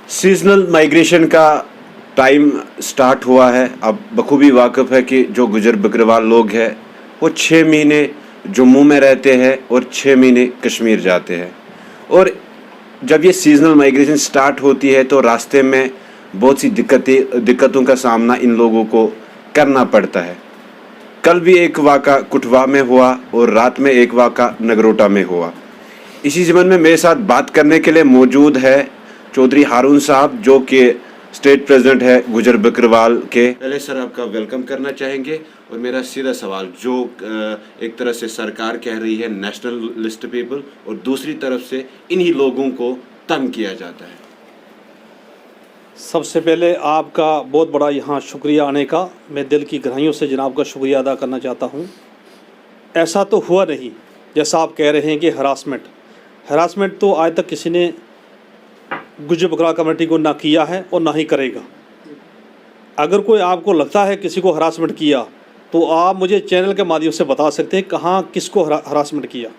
Seasonal migration का time start हुआ है। अब बखूबी वाकिफ़ है कि जो गुजर बकरवाल लोग हैं वो 6 महीने जम्मू में रहते हैं और 6 महीने कश्मीर जाते हैं। और जब ये सीजनल माइग्रेशन स्टार्ट होती है तो रास्ते में बहुत सी दिक्कतों का सामना इन लोगों को करना पड़ता है। कल भी एक वाक़ा कुटवा में हुआ और रात में एक वाक़ा नगरोटा में हुआ। इसी ज़मन में मेरे साथ बात करने के लिए मौजूद है चौधरी हारून साहब, जो कि स्टेट प्रेसिडेंट है गुजर बकरवाल के। पहले सर आपका वेलकम करना चाहेंगे। और मेरा सीधा सवाल, जो एक तरफ से सरकार कह रही है नेशनल लिस्ट पीपल और दूसरी तरफ से इन्हीं लोगों को तंग किया जाता है। सबसे पहले आपका बहुत बड़ा यहाँ शुक्रिया आने का, मैं दिल की गहराइयों से जनाब का शुक्रिया अदा करना चाहता हूँ। ऐसा तो हुआ नहीं जैसा आप कह रहे हैं कि हरासमेंट तो आज तक किसी ने गुजर बकरवाल कम्युनिटी को ना किया है और ना ही करेगा। अगर कोई आपको लगता है किसी को हरासमेंट किया तो आप मुझे चैनल के माध्यम से बता सकते हैं कहाँ किसको हरासमेंट किया,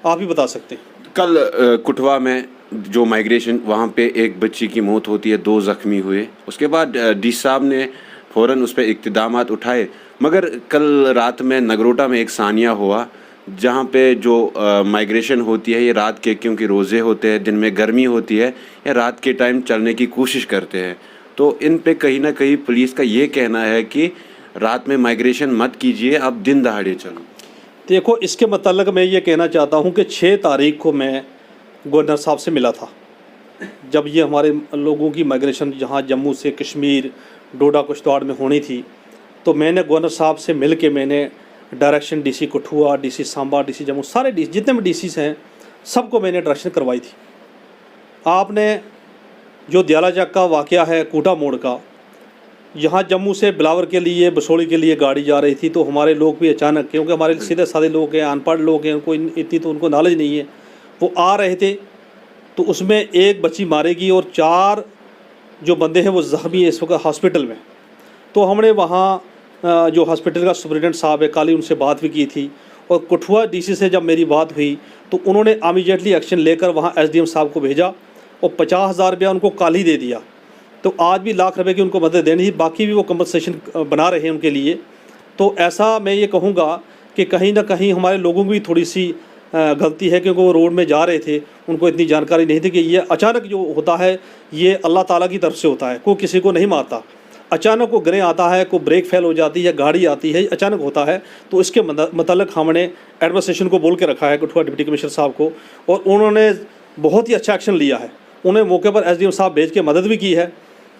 आप ही बता सकते हैं। कल कुटवा में जो माइग्रेशन, वहाँ पे एक बच्ची की मौत होती है, 2 ज़ख्मी हुए। उसके बाद डी साहब ने फ़ौरन उस पर इक़्तिदामात उठाए। मगर कल रात में नगरोटा में एक सानिया हुआ जहाँ पे जो माइग्रेशन होती है ये रात के, क्योंकि रोज़े होते हैं, दिन में गर्मी होती है, या रात के टाइम चलने की कोशिश करते हैं। तो इन पे कहीं ना कहीं पुलिस का ये कहना है कि रात में माइग्रेशन मत कीजिए, आप दिन दहाड़े चलो। देखो, इसके मतलब मैं ये कहना चाहता हूँ कि 6 तारीख को मैं गवर्नर साहब से मिला था, जब ये हमारे लोगों की माइग्रेशन जहाँ जम्मू से कश्मीर, डोडा किश्तवाड़ में होनी थी। तो मैंने गवर्नर साहब से मिल के मैंने direction DC Kathua, DC Samba, DC Jammu, सारे डीसी जितने भी डीसीस हैं सबको मैंने डायरेक्शन करवाई थी। आपने जो दयाला चक का वाक़या है कूटा मोड़ का, यहाँ जम्मू से बिलावर के लिए, बसोली के लिए गाड़ी जा रही थी, तो हमारे लोग भी अचानक, क्योंकि हमारे सीधे साधे लोग हैं, अनपढ़ लोग हैं, उनको इतनी तो उनको नॉलेज नहीं है, वो आ रहे थे। तो उसमें एक बच्ची मारेगी और 4 जो बंदे हैं वो ज़ख्मी है इस वक्त हॉस्पिटल में। तो हमने वहाँ जो हॉस्पिटल का सुपरिटेंडेंट साहब है, कल उनसे बात भी की थी। और कठुआ डीसी से जब मेरी बात हुई तो उन्होंने इमीडिएटली एक्शन लेकर वहाँ एसडीएम साहब को भेजा और 50,000 रुपया उनको कल ही दे दिया। तो आज भी लाख रुपए की उनको मदद देनी थी, बाकी भी वो कंपनसेशन बना रहे हैं उनके लिए। तो ऐसा मैं ये कहूँगा कि कहीं ना कहीं हमारे लोगों की भी थोड़ी सी गलती है, क्योंकि वो रोड में जा रहे थे, उनको इतनी जानकारी नहीं थी कि ये अचानक जो होता है ये अल्लाह ताला की तरफ से होता है, कोई किसी को नहीं मारता। अचानक को गिरे आता है, कोई ब्रेक फेल हो जाती है, गाड़ी आती है, अचानक होता है। तो इसके मतलब हमने एडमिनिस्ट्रेशन को बोल के रखा है, कठुआ डिप्टी कमिश्नर साहब को, और उन्होंने बहुत ही अच्छा एक्शन लिया है। उन्हें मौके पर एसडीएम साहब भेज के मदद भी की है।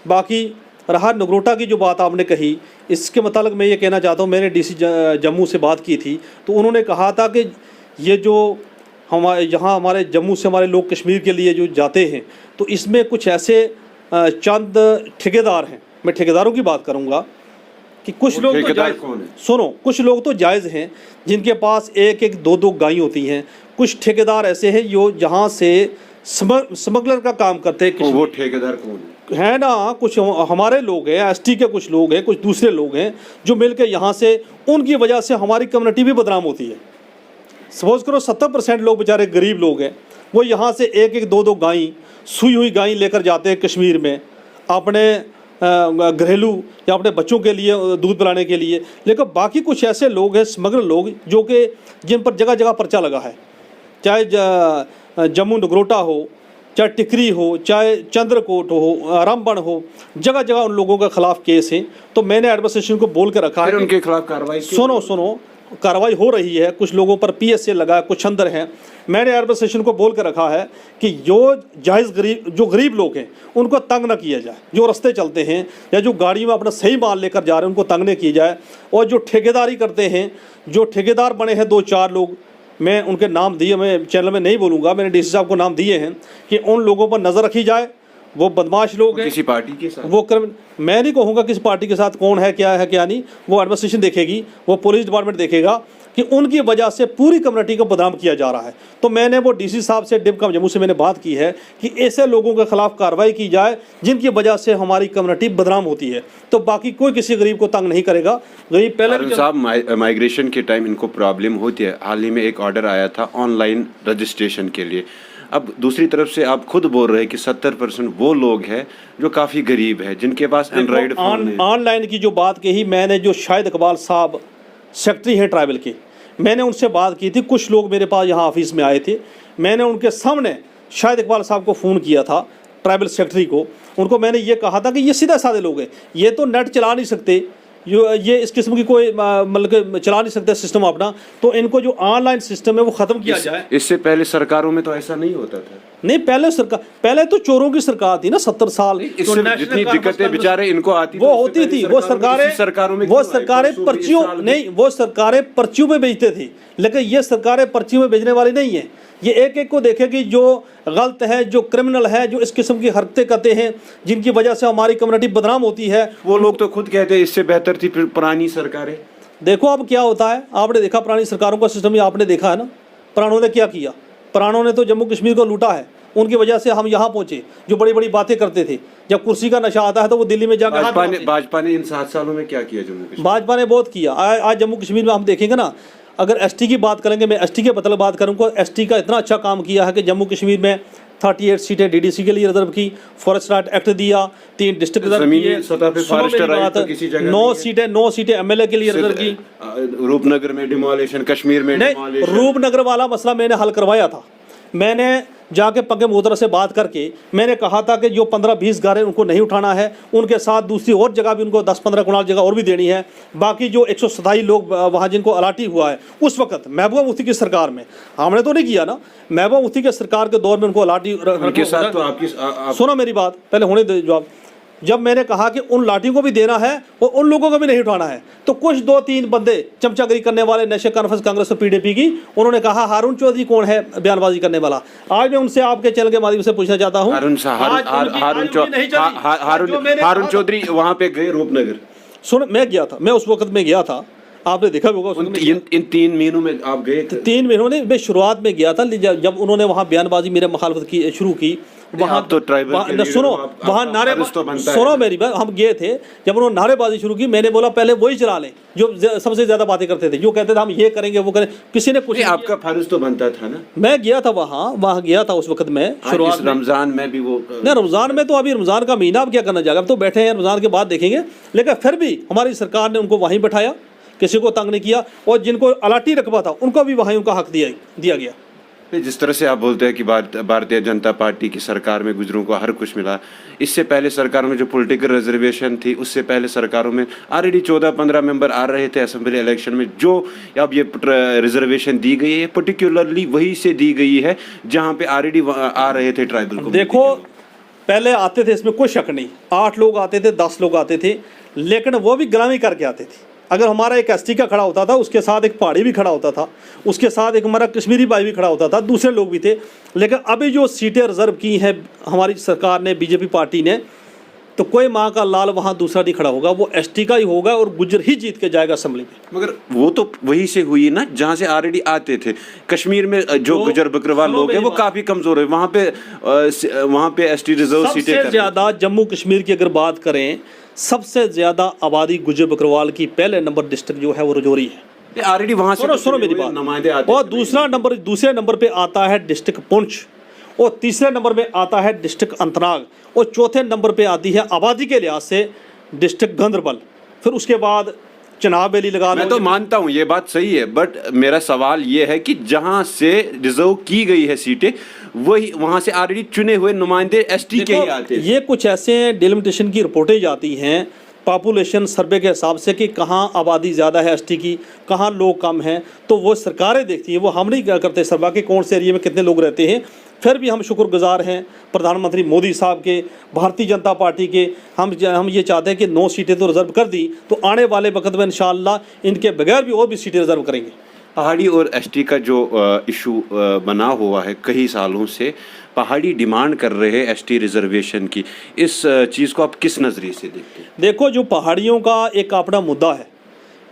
बाकी रहा नगरोटा की जो बात आपने कही, इसके मतलब मैं ये कहना चाहता हूँ, मैंने डीसी जम्मू से बात की थी तो उन्होंने कहा था कि ये जो हमारे जम्मू से हमारे लोग कश्मीर के लिए जो जाते हैं, तो इसमें कुछ ऐसे चंद ठेकेदार हैं, मैं ठेकेदारों की बात करूंगा कि कुछ लोग तो सुनो, कुछ लोग तो जायज़ हैं जिनके पास 1-1, 2-2 गाय होती हैं। कुछ ठेकेदार ऐसे हैं जो जहाँ से स्मगलर का काम करते हैं। वो ठेकेदार कौन है ना, कुछ हमारे लोग हैं, एसटी के कुछ लोग हैं, कुछ दूसरे लोग हैं जो मिलकर यहाँ से, उनकी वजह से हमारी कम्युनिटी भी बदनाम होती है। सपोज करो 70% लोग बेचारे गरीब लोग हैं, वो यहाँ से 1-1, 2-2 गाय, सूई हुई गाय लेकर जाते हैं कश्मीर में अपने घरेलू या अपने बच्चों के लिए दूध पिलाने के लिए। लेकिन बाकी कुछ ऐसे लोग हैं, स्मगलर लोग, जो कि जिन पर जगह जगह पर्चा लगा है, चाहे जम्मू नगरोटा हो, चाहे टिकरी हो, चाहे चंद्रकोट हो, रामबन हो, जगह जगह उन लोगों के ख़िलाफ़ केस हैं। तो मैंने एडमिनिस्ट्रेशन को बोल के रखा है उनके खिलाफ कार्रवाई। सुनो, कार्रवाई हो रही है, कुछ लोगों पर PSA लगा है, कुछ अंदर हैं। मैंने एडमिनिस्ट्रेशन को बोल कर रखा है कि जो गरीब लोग हैं उनको तंग ना किया जाए, जो रास्ते चलते हैं या जो गाड़ी में अपना सही माल लेकर जा रहे हैं उनको तंग नहीं किया जाए। और जो ठेकेदारी करते हैं, जो ठेकेदार बने हैं 2-4 लोग, मैं उनके नाम दिए, मैं चैनल में नहीं बोलूँगा, मैंने डीसी साहब को नाम दिए हैं कि उन लोगों पर नज़र रखी जाए। वो बदमाश लोग हैं, किसी पार्टी के साथ, वो मैं नहीं कहूँगा किस पार्टी के साथ कौन है क्या नहीं, वो एडमिनिस्ट्रेशन देखेगी, वो पुलिस डिपार्टमेंट देखेगा कि उनकी वजह से पूरी कम्युनिटी को बदनाम किया जा रहा है। तो मैंने वो डीसी साहब से डिप जम्मू से मैंने बात की है कि ऐसे लोगों के खिलाफ कार्रवाई की जाए जिनकी वजह से हमारी कम्युनिटी बदनाम होती है। तो बाकी कोई किसी गरीब को तंग नहीं करेगा। गरीब पहले साहब माइग्रेशन के टाइम इनको प्रॉब्लम होती है। हाल ही में एक ऑर्डर आया था ऑनलाइन रजिस्ट्रेशन के लिए। अब दूसरी तरफ से आप खुद बोल रहे हैं कि 70% वो लोग हैं जो काफ़ी गरीब है, जिनके पास एंड्रॉयड फ़ोन है। ऑनलाइन की जो बात कही मैंने, जो शाहिद इकबाल साहब सेक्रेटरी हैं ट्राइबल के, मैंने उनसे बात की थी। कुछ लोग मेरे पास यहाँ ऑफिस में आए थे, मैंने उनके सामने शाहिद इकबाल साहब को फ़ोन किया था, ट्राइबल सेक्रेटरी को। उनको मैंने ये कहा था कि ये सीधे साधे लोग हैं, ये तो नेट चला नहीं सकते, ये इस किस्म की कोई मतलब चला नहीं सकते सिस्टम अपना, तो इनको जो ऑनलाइन सिस्टम है वो ख़त्म किया जाए। इससे पहले सरकारों में तो ऐसा नहीं होता था। नहीं, पहले तो चोरों की सरकार थी ना 70 साल। इससे जितनी दिक्कतें बेचारे इनको आती वो होती थी, वो सरकारें पर्चियों में बेचते थे, लेकिन ये सरकारें पर्चियों में बेचने वाली नहीं है। ये एक एक को देखेगी जो गलत है, जो क्रिमिनल है, जो इस किस्म की हरकतें करते हैं, जिनकी वजह से हमारी कम्युनिटी बदनाम होती है। वो लोग तो खुद कहते हैं इससे बेहतर थी पुरानी सरकारें। देखो अब क्या होता है, आपने देखा पुरानी सरकारों का सिस्टम, आपने देखा है ना, पुरानों ने क्या किया। पुरानों ने तो जम्मू कश्मीर को लूटा है, उनकी वजह से हम यहाँ पहुँचे। जो बड़ी बड़ी बातें करते थे, जब कुर्सी का नशा आता है तो वो दिल्ली में जाकर, भाजपा ने इन 7 सालों में क्या किया जम्मू कश्मीर? भाजपा ने बहुत किया। आज जम्मू कश्मीर में हम देखेंगे ना, अगर एसटी की बात करेंगे, मैं एसटी के बदले बात करूँगा, एसटी का इतना अच्छा काम किया है कि जम्मू कश्मीर में 38 सीटें डीडीसी के लिए रिजर्व की, फॉरेस्ट राइट एक्ट दिया, 3 डिस्ट्रिक्ट रिजर्व किए, 9 सीटें एमएलए के लिए रिजर्व की। रूपनगर में डिमोलिशन, कश्मीर में डिमोलिशन। रूपनगर वाला मसला मैंने हल करवाया था। मैंने जाके पंगे मोहतरा से बात करके मैंने कहा था कि जो 15-20 गारे उनको नहीं उठाना है, उनके साथ दूसरी और जगह भी उनको 10-15 कनाल जगह और भी देनी है। बाकी जो 127 लोग वहाँ जिनको अलाटी हुआ है, उस वक्त महबूबा मुफ्ती की सरकार में, हमने तो नहीं किया ना, महबूबा मुफ्ती के सरकार के दौर में उनको अलाटी उनके साथ तो आपकी सुनो मेरी बात, पहले होने दे जवाब। जब मैंने कहा कि उन लाठियों को भी देना है और उन लोगों को भी नहीं उठाना है, तो कुछ 2-3 बंदे चमचागिरी करने वाले नेशनल कॉन्फ्रेंस कांग्रेस और पीडीपी की, उन्होंने कहा हारून चौधरी कौन है बयानबाजी करने वाला। आज मैं उनसे आपके चैनल के माध्यम से पूछना चाहता हूँ, हारून चौधरी वहाँ पे गए रूपनगर? सुन, मैं गया था, मैं उस वक्त में गया था, आपने देखा भी होगा। इन 3 महीनों में आप गए थे? 3 महीनों में मैं शुरुआत में गया था, जब उन्होंने वहाँ बयानबाजी मेरे मुखालफत की शुरू की, वहाँ तो ट्राइबल सुनो, वहाँ नारे सुनो मेरी बात, हम गए थे, जब उन्होंने नारेबाजी शुरू की, मैंने बोला पहले वही चला लें जो सबसे ज़्यादा बातें करते थे, जो कहते थे हम ये करेंगे वो करें। किसी ने कुछ, आपका फर्ज तो बनता था ना। मैं गया था वहाँ गया था उस वक्त में, शुरुआत रमज़ान में भी वो नहीं, रमज़ान में तो अभी रमज़ान का महीना, अब क्या करना जाएगा, अब तो बैठे हैं, रमज़ान के बाद देखेंगे। लेकिन फिर भी हमारी सरकार ने उनको वहीं बैठाया, किसी को तंग नहीं किया, और जिनको अलाटी रकबा था उनको भी वहीं उनका हक दिया गया। जिस तरह से आप बोलते हैं कि भारतीय जनता पार्टी की सरकार में गुजरों को हर कुछ मिला, इससे पहले सरकारों में जो पॉलिटिकल रिजर्वेशन थी, उससे पहले सरकारों में ऑलरेडी 14-15 मेंबर आ रहे थे असेंबली इलेक्शन में। जो अब ये रिजर्वेशन दी गई है, पर्टिकुलरली वही से दी गई है जहाँ पे ऑलरेडी आ रहे थे ट्राइबल को। देखो, पहले आते थे, इसमें कोई शक नहीं, 8 लोग आते थे, 10 लोग आते थे, लेकिन वो भी गुलामी करके आते थे। अगर हमारा एक एसटी का खड़ा होता था, उसके साथ एक पहाड़ी भी खड़ा होता था, उसके साथ एक हमारा कश्मीरी भाई भी खड़ा होता था, दूसरे लोग भी थे। लेकिन अभी जो सीटें रिजर्व की हैं हमारी सरकार ने, बीजेपी पार्टी ने, तो कोई माँ का लाल वहाँ दूसरा नहीं खड़ा होगा, वो एसटी का ही होगा और गुज्जर ही जीत के जाएगा असेंबली में। मगर वो तो वही से हुई ना जहाँ से ऑलरेडी आते थे। कश्मीर में जो गुज्जर बकरवाल लोग हैं वो काफ़ी कमज़ोर है, वहाँ पे एसटी रिजर्व सीटें सबसे ज़्यादा जम्मू कश्मीर की अगर बात करें, सबसे ज़्यादा आबादी गुज्जर बकरवाल की पहले नंबर डिस्ट्रिक्ट जो है वो रजौरी है। ऑलरेडी वहाँ से सुनो मेरी बात। और दूसरे नंबर पे आता है डिस्ट्रिक्ट पुंछ, और तीसरे नंबर में आता है डिस्ट्रिक्ट अनंतनाग, और चौथे नंबर पे आती है आबादी के लिहाज से डिस्ट्रिक्ट गांदरबल। फिर उसके बाद चनाब वैली लगा लो। मैं तो मानता हूँ ये बात सही है, बट मेरा सवाल ये है कि जहाँ से रिजर्व की गई है सीटें, वही वहाँ से ऑलरेडी चुने हुए नुमाइंदे एसटी के ही आते हैं। ये कुछ ऐसे डिलिमिटेशन की रिपोर्टें जाती हैं पॉपुलेशन सर्वे के हिसाब से कि कहाँ आबादी ज़्यादा है एसटी की, कहाँ लोग कम हैं, तो वो सरकारें देखती हैं, वो हम नहीं करते सर्वा कि कौन से एरिया में कितने लोग रहते हैं। फिर भी हम शुक्रगुजार हैं प्रधानमंत्री मोदी साहब के, भारतीय जनता पार्टी के। हम ये चाहते हैं कि 9 सीटें तो रिजर्व कर दी, तो आने वाले वक्त में इंशाअल्लाह इनके बगैर भी और भी सीटें रिजर्व करेंगे। पहाड़ी और एसटी का जो इशू बना हुआ है कई सालों से, पहाड़ी डिमांड कर रहे हैं एसटी रिजर्वेशन की, इस चीज़ को आप किस नज़रिए से देखते हैं? देखो, जो पहाड़ियों का एक अपना मुद्दा है,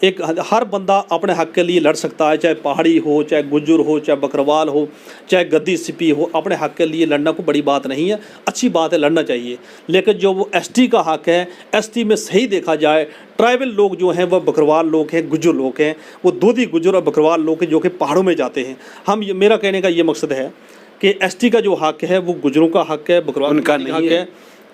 एक हर बंदा अपने हक के लिए लड़ सकता है, चाहे पहाड़ी हो, चाहे गुज्जर हो, चाहे बकरवाल हो, चाहे गद्दी सिपी हो, अपने हक के लिए लड़ना कोई बड़ी बात नहीं है, अच्छी बात है, लड़ना चाहिए। लेकिन जो वो एसटी का हक है, एसटी में सही देखा जाए, ट्राइबल लोग जो हैं वह बकरवाल लोग हैं, गुज्जर लोग हैं, वो दूधी गुज्जर और बकरवाल लोग हैं जो कि पहाड़ों में जाते हैं। मेरा कहने का ये मकसद है कि एसटी का जो हक है वो गुजरों का हक है, बकरवाल उनका का नहीं हक है।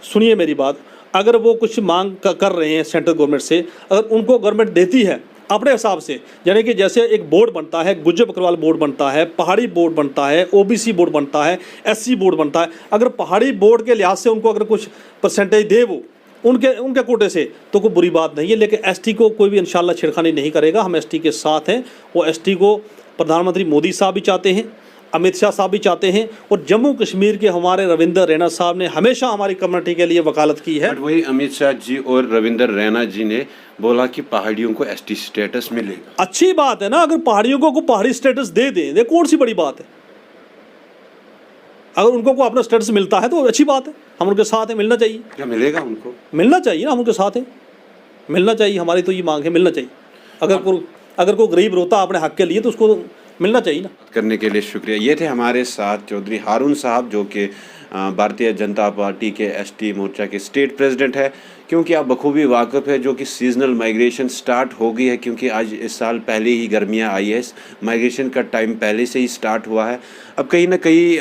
सुनिए मेरी बात, अगर वो कुछ मांग कर रहे हैं सेंट्रल गवर्नमेंट से, अगर उनको गवर्नमेंट देती है अपने हिसाब से, यानी कि जैसे एक बोर्ड बनता है, गुज्जर बकरवाल बोर्ड बनता है, पहाड़ी बोर्ड बनता है, ओबीसी बोर्ड बनता है, एससी बोर्ड बनता है, अगर पहाड़ी बोर्ड के लिहाज से उनको अगर कुछ परसेंटेज दे वो उनके कोटे से, तो कोई बुरी बात नहीं है। लेकिन एसटी को कोई भी इंशाल्लाह छेड़खानी नहीं करेगा। हम एसटी के साथ हैं। वो एसटी को प्रधानमंत्री मोदी साहब भी चाहते हैं, अमित शाह साहब भी चाहते हैं, और जम्मू कश्मीर के हमारे रविंद्र रैना साहब ने हमेशा हमारी कम्युनिटी के लिए वकालत की है। बट वही अमित शाह जी और रविंद्र रैना जी ने बोला कि पहाड़ियों को एसटी स्टेटस मिलेगा। अच्छी बात है ना, अगर पहाड़ियों को पहाड़ी स्टेटस दे दें, कौन सी बड़ी बात है। अगर उनको अपना स्टेटस मिलता है तो अच्छी बात है, हम उनके साथ हैं, मिलना चाहिए। क्या मिलेगा उनको? मिलना चाहिए ना, हम उनके साथ हैं, मिलना चाहिए। हमारी तो ये मांग है, मिलना चाहिए। अगर कोई गरीब रोता अपने हक के लिए तो उसको मिलना चाहिए ना। करने के लिए शुक्रिया। ये थे हमारे साथ चौधरी हारून साहब, जो कि भारतीय जनता पार्टी के एसटी मोर्चा के स्टेट प्रेसिडेंट है। क्योंकि आप बखूबी वाकिफ़ है जो कि सीजनल माइग्रेशन स्टार्ट हो गई है, क्योंकि आज इस साल पहले ही गर्मियाँ आई है, माइग्रेशन का टाइम पहले से ही स्टार्ट हुआ है। अब कहीं ना कहीं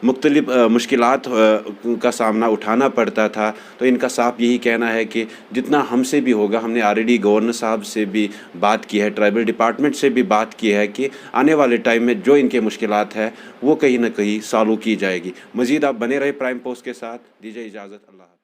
मुख्तलिफ मुश्किलात का सामना उठाना पड़ता था। तो इनका साफ यही कहना है कि जितना हमसे भी होगा, हमने ऑलरेडी गवर्नर साहब से भी बात की है, ट्राइबल डिपार्टमेंट से भी बात की है कि आने वाले टाइम में जो इनके मुश्किलात है वो कहीं ना कहीं सॉल्व की जाएगी। मज़ीद आप बने रहे प्राइम पोस्ट के साथ। दीजिए इजाज़त। अल्लाह।